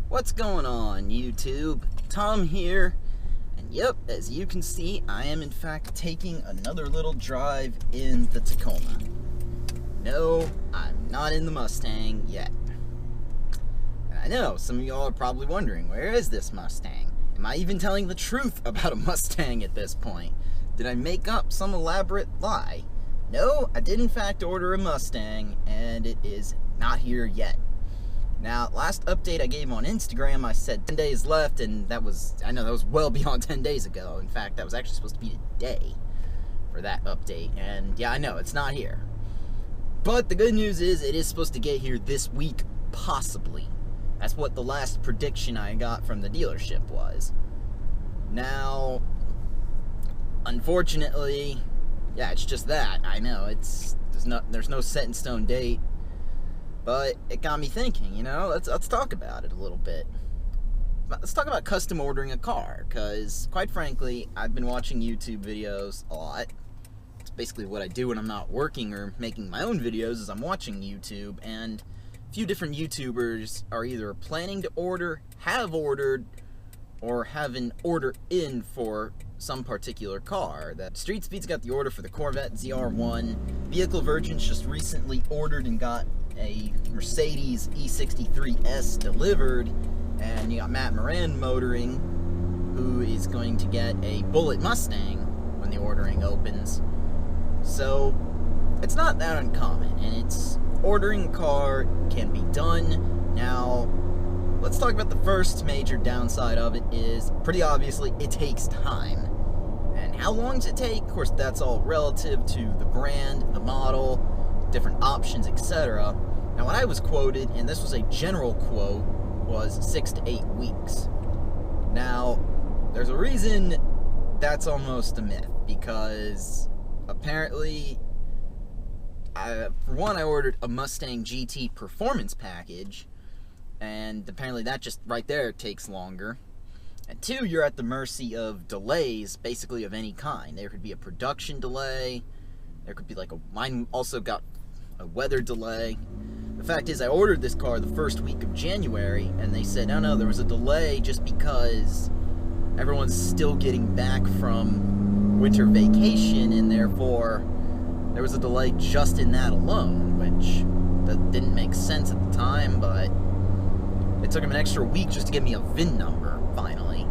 What's going on, YouTube? Tom here, and yep, as you can see, I am in fact taking another little drive in the Tacoma. No, I'm not in the Mustang yet. And I know, some of y'all are probably wondering, where is this Mustang? Am I even telling the truth about a Mustang at this point? Did I make up some elaborate lie? No, I did in fact order a Mustang, and it is not here yet. Now, last update I gave on Instagram, I said 10 days left, and I know that was well beyond 10 days ago. In fact, that was actually supposed to be today for that update, and yeah, I know, it's not here. But the good news is, it is supposed to get here this week, possibly. That's what the last prediction I got from the dealership was. Now, unfortunately, yeah, it's just that. I know, there's no set in stone date. But it got me thinking, you know, let's talk about it a little bit. Let's talk about custom ordering a car, because, quite frankly, I've been watching YouTube videos a lot. It's basically what I do when I'm not working or making my own videos, is I'm watching YouTube, and a few different YouTubers are either planning to order, have ordered, or have an order in for some particular car. That Street Speed's got the order for the Corvette ZR1. Vehicle Virgin's just recently ordered and got a Mercedes E63S delivered, and you got Matt Moran Motoring, who is going to get a Bullet Mustang when the ordering opens. So it's not that uncommon, and ordering a car can be done. Now, let's talk about the first major downside of it. Is pretty obviously it takes time. And how long does it take? Of course, that's all relative to the brand, the model, different options, etc. Now, what I was quoted, and this was a general quote, was 6 to 8 weeks. Now, there's a reason that's almost a myth, because apparently, for one, I ordered a Mustang GT Performance package, and apparently that just right there takes longer. And two, you're at the mercy of delays, basically of any kind. There could be a production delay, there could be mine also got a weather delay. The fact is, I ordered this car the first week of January, and they said, no, there was a delay just because everyone's still getting back from winter vacation, and therefore there was a delay just in that alone, which that didn't make sense at the time, but it took them an extra week just to give me a VIN number, finally.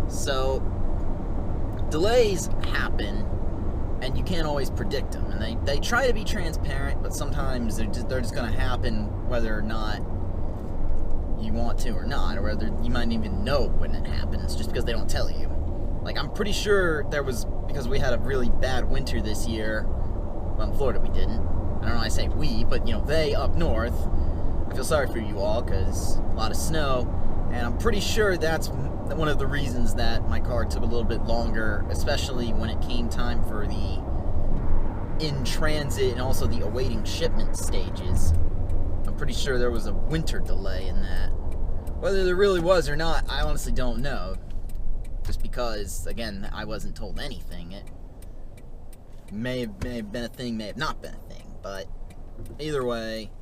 So, delays happen, and you can't always predict them, and they try to be transparent, but sometimes they're just going to happen whether or not you want to or not, or whether you might even know when it happens, just because they don't tell you. Like, I'm pretty sure because we had a really bad winter this year. Well, in Florida we didn't. I don't know why I say we, but, you know, they up north. I feel sorry for you all, because a lot of snow, and I'm pretty sure that's one of the reasons that my car took a little bit longer, especially when it came time for the in-transit and also the awaiting shipment stages. I'm pretty sure there was a winter delay in that. Whether there really was or not, I honestly don't know. Just because, again, I wasn't told anything. It may have been a thing, may have not been a thing, but either way,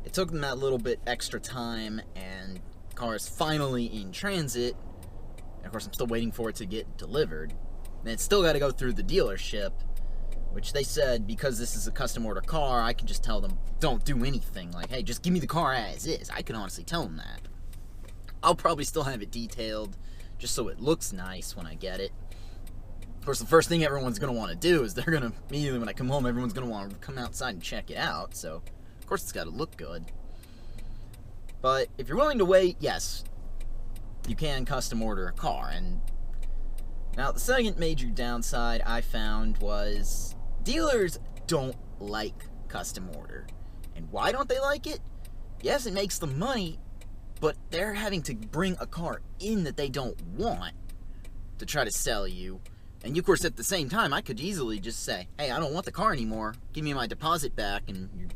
it took them that little bit extra time, and the car is finally in transit. And of course, I'm still waiting for it to get delivered. And it's still got to go through the dealership, which they said, because this is a custom order car, I can just tell them, don't do anything. Like, hey, just give me the car as is. I can honestly tell them that. I'll probably still have it detailed, just so it looks nice when I get it. Of course, the first thing everyone's going to want to do is they're going to, immediately when I come home, everyone's going to want to come outside and check it out. So, of course, it's got to look good. But if you're willing to wait, yes, you can custom order a car. And now the second major downside I found was dealers don't like custom order. And why don't they like it? Yes, it makes them money, but they're having to bring a car in that they don't want to try to sell you. And of course, at the same time, I could easily just say, hey, I don't want the car anymore, give me my deposit back, and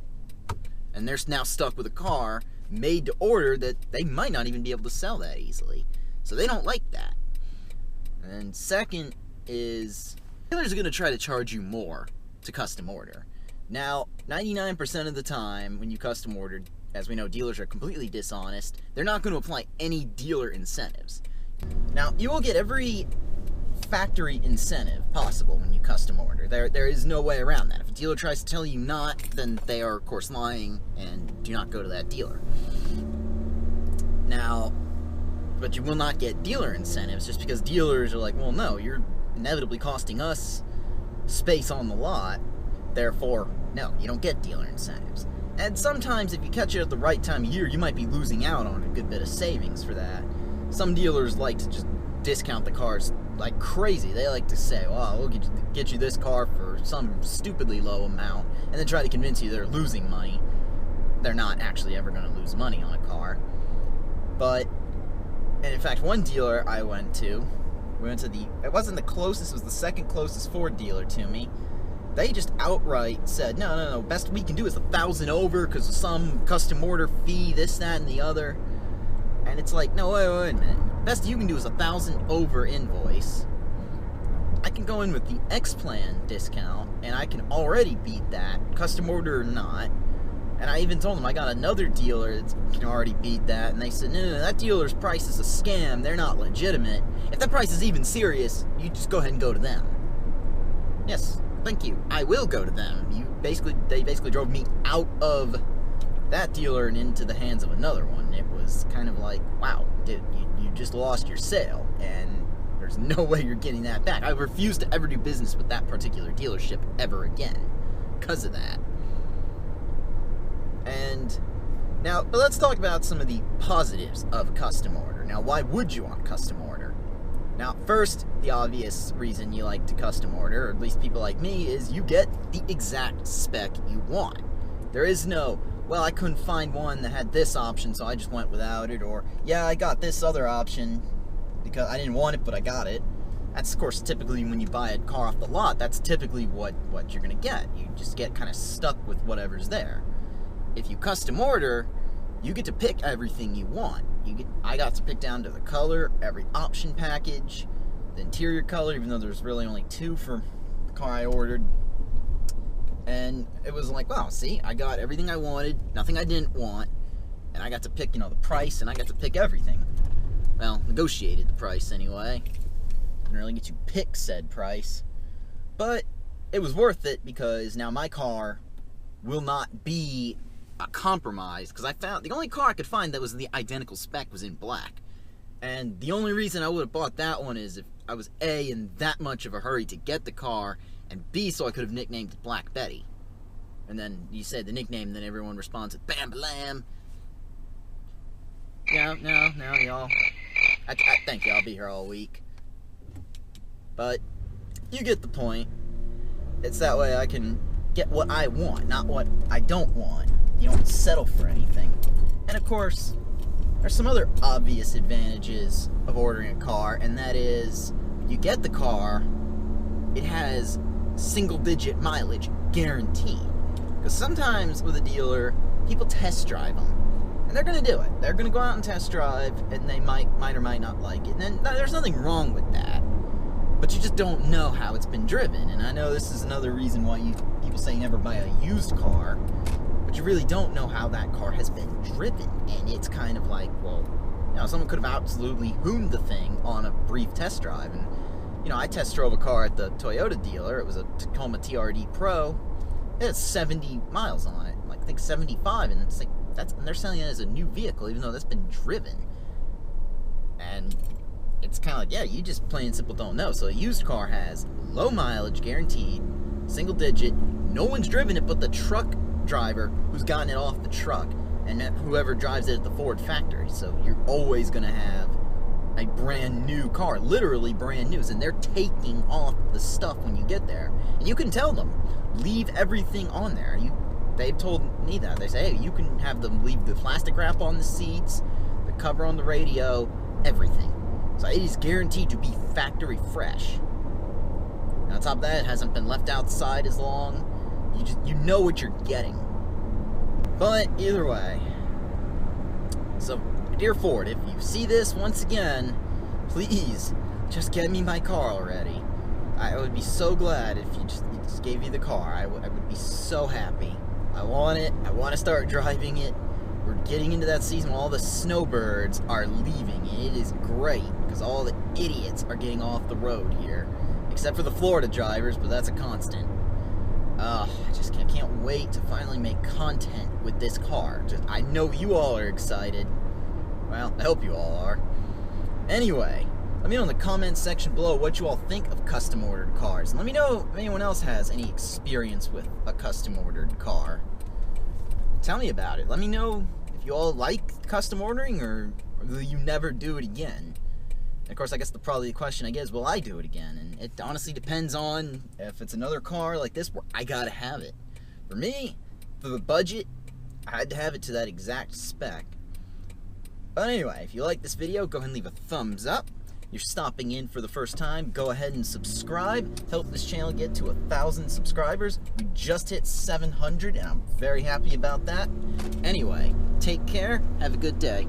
they're now stuck with a car made to order that they might not even be able to sell that easily. So they don't like that. And second is, dealers are going to try to charge you more to custom order. Now, 99% of the time when you custom order, as we know, dealers are completely dishonest, they're not going to apply any dealer incentives. Now, you will get every factory incentive possible when you custom order. There is no way around that. If a dealer tries to tell you not, then they are, of course, lying, and do not go to that dealer. Now, but you will not get dealer incentives just because dealers are like, well, no, you're inevitably costing us space on the lot, therefore, no, you don't get dealer incentives. And sometimes if you catch it at the right time of year, you might be losing out on a good bit of savings for that. Some dealers like to just discount the cars like crazy. They like to say, well, we'll get you this car for some stupidly low amount, and then try to convince you they're losing money. They're not actually ever going to lose money on a car. But, and in fact, one dealer I went to, it wasn't the closest, it was the second closest Ford dealer to me. They just outright said, no, best we can do is 1,000 over because of some custom order fee, this, that, and the other. And it's like, no, wait a minute. Best you can do is 1,000 over invoice. I can go in with the X-Plan discount, and I can already beat that, custom order or not. And I even told them I got another dealer that can already beat that, and they said, no, that dealer's price is a scam, they're not legitimate. If that price is even serious, you just go ahead and go to them. Yes, thank you, I will go to them. They basically drove me out of that dealer and into the hands of another one. It was kind of like, wow, dude, you just lost your sale, and there's no way you're getting that back. I refuse to ever do business with that particular dealership ever again because of that. And now, but let's talk about some of the positives of custom order. Now, why would you want custom order? Now, first, the obvious reason you like to custom order, or at least people like me, is you get the exact spec you want. There is no, well, I couldn't find one that had this option, so I just went without it, or, yeah, I got this other option because I didn't want it, but I got it. That's, of course, typically when you buy a car off the lot, that's typically what you're going to get. You just get kind of stuck with whatever's there. If you custom order, you get to pick everything you want. I got to pick down to the color, every option package, the interior color, even though there's really only 2 for the car I ordered. And it was like, wow, see, I got everything I wanted, nothing I didn't want, and I got to pick, the price, and I got to pick everything. Well, negotiated the price anyway. Didn't really get to pick said price. But it was worth it because now my car will not be a compromise, because I found the only car I could find that was the identical spec was in black. And the only reason I would have bought that one is if I was A, in that much of a hurry to get the car, and B, so I could have nicknamed it Black Betty. And then you say the nickname, then everyone responds with Bam Blam. No, y'all. I thank you, I'll be here all week. But you get the point. It's that way I can get what I want, not what I don't want. You don't settle for anything. And of course, there's some other obvious advantages of ordering a car, and that is, you get the car, it has single-digit mileage guaranteed. Because sometimes with a dealer, people test drive them, and they're going to do it. They're going to go out and test drive, and they might or might not like it. And then there's nothing wrong with that. But you just don't know how it's been driven. And I know this is another reason why people say never buy a used car. But you really don't know how that car has been driven. And it's kind of like, well, someone could have absolutely hooned the thing on a brief test drive. And, I test drove a car at the Toyota dealer. It was a Tacoma TRD Pro. It had 70 miles on it. I think 75. And it's like, and they're selling it as a new vehicle, even though that's been driven. And it's kind of like, yeah, you just plain and simple don't know. So a used car has low mileage guaranteed, single digit, no one's driven it but the truck driver who's gotten it off the truck, and whoever drives it at the Ford factory. So you're always going to have a brand new car, literally brand new, and they're taking off the stuff when you get there. And you can tell them, leave everything on there. They've told me that. They say, hey, you can have them leave the plastic wrap on the seats, the cover on the radio, everything. So it is guaranteed to be factory fresh. And on top of that, it hasn't been left outside as long. You know what you're getting. But either way, so dear Ford, if you see this once again, please just get me my car already. I would be so glad if you just gave me the car. I would be so happy. I want it. I want to start driving it. We're getting into that season when all the snowbirds are leaving. And it is great because all the idiots are getting off the road here. Except for the Florida drivers, but that's a constant. I can't wait to finally make content with this car. I know you all are excited. Well, I hope you all are. Anyway, let me know in the comments section below what you all think of custom ordered cars. And let me know if anyone else has any experience with a custom ordered car. Tell me about it. Let me know if you all like custom ordering or will you never do it again. And of course, I guess probably the question is, will I do it again? And it honestly depends on if it's another car like this where I gotta have it. For me, for the budget, I had to have it to that exact spec. But anyway, if you like this video, go ahead and leave a thumbs up. If you're stopping in for the first time, go ahead and subscribe. Help this channel get to 1,000 subscribers. We just hit 700, and I'm very happy about that. Anyway, take care. Have a good day.